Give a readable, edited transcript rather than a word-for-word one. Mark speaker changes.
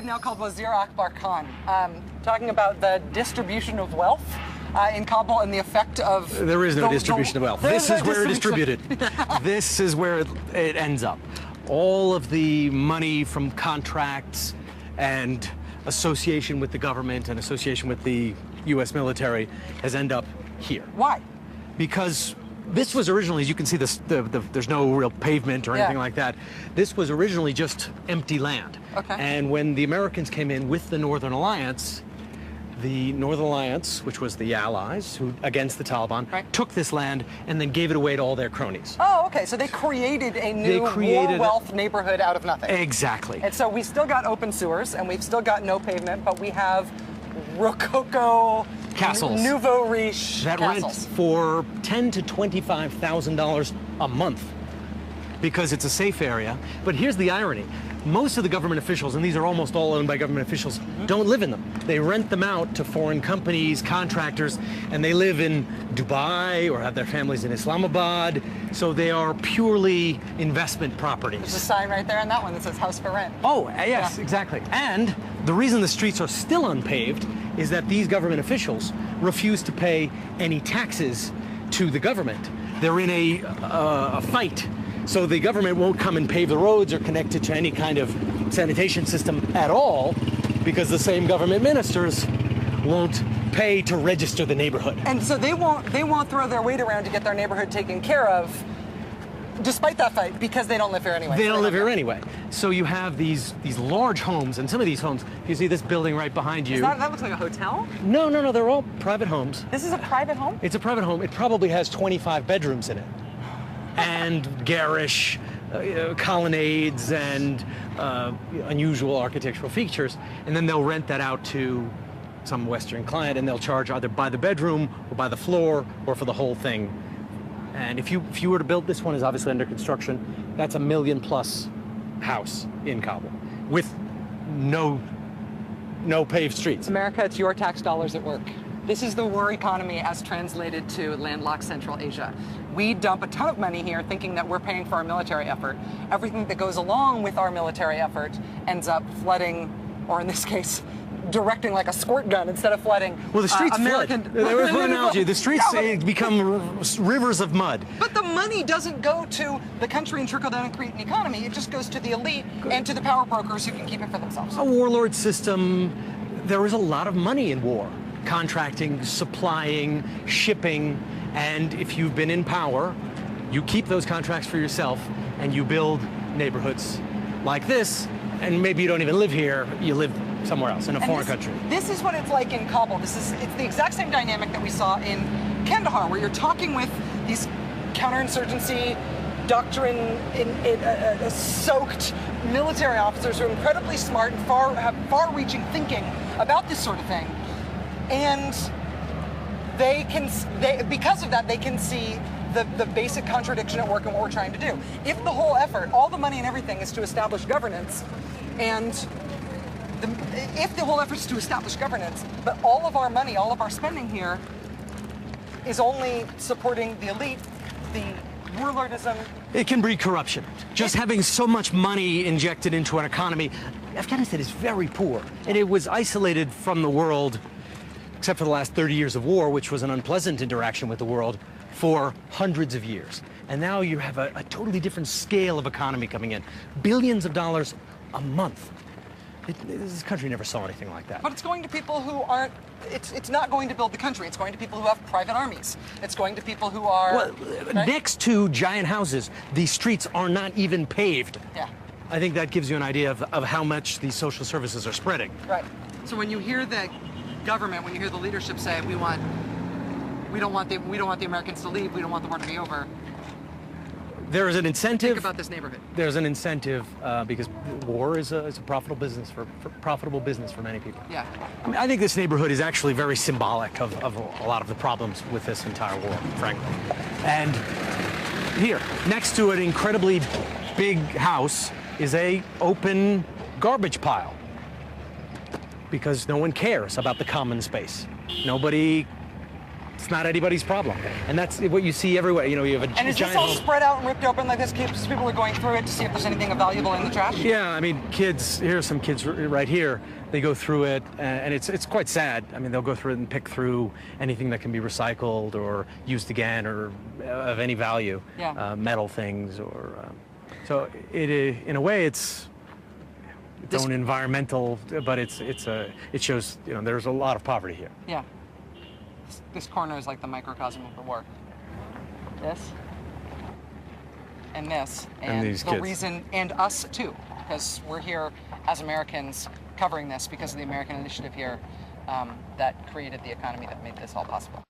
Speaker 1: now called Wazir Akbar Khan, talking about the distribution of wealth in Kabul and the effect of...
Speaker 2: There is no distribution of wealth. This is where it is distributed. This is where it ends up. All of the money from contracts and association with the government and association with the U.S. military has ended up here.
Speaker 1: Why?
Speaker 2: Because this was originally, as you can see, there's no real pavement or anything like that. This was originally just empty land.
Speaker 1: Okay.
Speaker 2: And when the Americans came in with the Northern Alliance, which was the Allies who against the Taliban, took this land and then gave it away to all their cronies.
Speaker 1: Oh, okay. So they created a new war wealth neighborhood out of nothing.
Speaker 2: Exactly.
Speaker 1: And so we still got open sewers and we've still got no pavement, but we have Rococo
Speaker 2: castles,
Speaker 1: nouveau riche
Speaker 2: that
Speaker 1: castles.
Speaker 2: rent for $10,000 to $25,000 a month because it's a safe area. But here's the irony. Most of the government officials, and these are almost all owned by government officials, don't live in them. They rent them out to foreign companies, contractors, and they live in Dubai or have their families in Islamabad. So they are purely investment properties.
Speaker 1: There's a sign right there on that one that says house for rent.
Speaker 2: Oh, yes, exactly. And the reason the streets are still unpaved is that these government officials refuse to pay any taxes to the government. They're in a fight. So the government won't come and pave the roads or connect it to any kind of sanitation system at all because the same government ministers won't pay to register the neighborhood.
Speaker 1: And so they won't throw their weight around to get their neighborhood taken care of despite that fight because they don't live here anyway.
Speaker 2: They don't live here anyway. So you have these large homes, and some of these homes, you see this building right behind you.
Speaker 1: That looks like a hotel?
Speaker 2: No, they're all private homes.
Speaker 1: This is a private home?
Speaker 2: It's a private home. It probably has 25 bedrooms in it. And garish colonnades and unusual architectural features, and then they'll rent that out to some Western client, and they'll charge either by the bedroom or by the floor or for the whole thing. And if you were to build, this one is obviously under construction, that's $1 million+ house in Kabul with no paved streets.
Speaker 1: America, it's your tax dollars at work. This is the war economy as translated to landlocked Central Asia. We dump a ton of money here thinking that we're paying for our military effort. Everything that goes along with our military effort ends up flooding, or in this case, directing like a squirt gun instead of flooding.
Speaker 2: Well, the streets flood. There was one analogy. The streets become rivers of mud.
Speaker 1: But the money doesn't go to the country and trickle down and create an economy. It just goes to the elite and to the power brokers who can keep it for themselves.
Speaker 2: A warlord system, there is a lot of money in war. Contracting, supplying, shipping, and if you've been in power, you keep those contracts for yourself and you build neighborhoods like this, and maybe you don't even live here, you live somewhere else in a foreign country.
Speaker 1: This is what it's like in Kabul. It's the exact same dynamic that we saw in Kandahar, where you're talking with these counterinsurgency doctrine soaked military officers who are incredibly smart and have far-reaching thinking about this sort of thing. And because of that, they can see the basic contradiction at work in what we're trying to do. If the whole effort, all the money and everything is to establish governance, if the whole effort is to establish governance, but all of our money, all of our spending here is only supporting the elite, the warlordism.
Speaker 2: It can breed corruption. Just having so much money injected into an economy. Afghanistan is very poor, and it was isolated from the world except for the last 30 years of war, which was an unpleasant interaction with the world, for hundreds of years. And now you have a totally different scale of economy coming in. Billions of dollars a month. This country never saw anything like that.
Speaker 1: But it's going to people who aren't, it's not going to build the country. It's going to people who have private armies. It's going to people who are...
Speaker 2: Well, right? Next to giant houses, the streets are not even paved.
Speaker 1: Yeah.
Speaker 2: I think that gives you an idea of how much these social services are spreading.
Speaker 1: Right. So when you hear the government, when you hear the leadership say, we don't want the Americans to leave, we don't want the war to be over.
Speaker 2: There is an incentive.
Speaker 1: Think about this neighborhood.
Speaker 2: There's an incentive because war is a profitable business for many people.
Speaker 1: Yeah.
Speaker 2: I mean, I think this neighborhood is actually very symbolic of a lot of the problems with this entire war, frankly. And here, next to an incredibly big house, is a open garbage pile. Because no one cares about the common space. Nobody it's not anybody's problem. And that's what you see everywhere. You know, you have a
Speaker 1: And is
Speaker 2: giant
Speaker 1: this all
Speaker 2: home.
Speaker 1: spread out and ripped open like this? People are going through it to see if there's anything valuable in the trash?
Speaker 2: Yeah, I mean, kids, here's some kids right here. They go through it, and it's quite sad. I mean, they'll go through it and pick through anything that can be recycled or used again or of any value.
Speaker 1: Yeah.
Speaker 2: Metal things or... so in a way, it's its own environmental, but it shows, you know, there's a lot of poverty here.
Speaker 1: Yeah. This corner is like the microcosm of the war. This. And this.
Speaker 2: And these
Speaker 1: the
Speaker 2: kids.
Speaker 1: reason, and us too, because we're here as Americans covering this because of the American initiative here that created the economy that made this all possible.